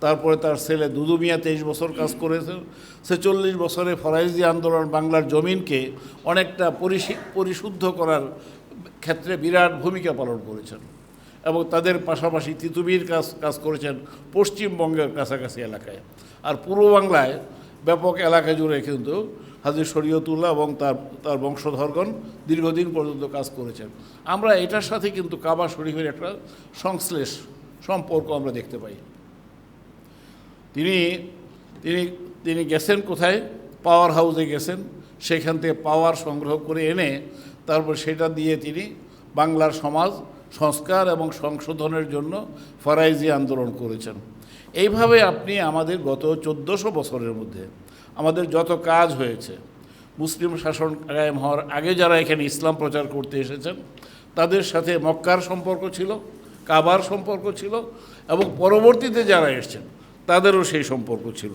তারপরে তার ছেলে দুদু মিয়া 23 বছর কাজ করেছেন। 46 বছরে ফরাইজি আন্দোলন বাংলার জমিনকে অনেকটা পরিশুদ্ধ করার ক্ষেত্রে বিরাট ভূমিকা পালন করেছেন এবং তাদের পাশাপাশি তিতুমির কাজ করেছেন পশ্চিমবঙ্গের কাছাকাছি এলাকায়। আর পূর্ব বাংলায় ব্যাপক এলাকা জুড়ে কিন্তু হাজী শরীয়তুল্লাহ এবং তার বংশধরগণ দীর্ঘদিন পর্যন্ত কাজ করেছেন। আমরা এটার সাথে কিন্তু কাবা শরীফের একটা সংশ্লেষ সম্পর্ক আমরা দেখতে পাই। তিনি গেছেন কোথায়? পাওয়ার হাউসে গেছেন, সেখান থেকে পাওয়ার সংগ্রহ করে এনে তারপর সেটা দিয়ে তিনি বাংলার সমাজ সংস্কার এবং সংশোধনের জন্য ফরাইজি আন্দোলন করেছেন। এইভাবে আপনি আমাদের গত 1400 বছরের মধ্যে আমাদের যত কাজ হয়েছে, মুসলিম শাসন কায়েম হওয়ার আগে যারা এখানে ইসলাম প্রচার করতে এসেছেন তাদের সাথে মক্কার সম্পর্ক ছিল, কাবার সম্পর্ক ছিল এবং পরবর্তীতে যারা এসেছেন তাদেরও সেই সম্পর্ক ছিল।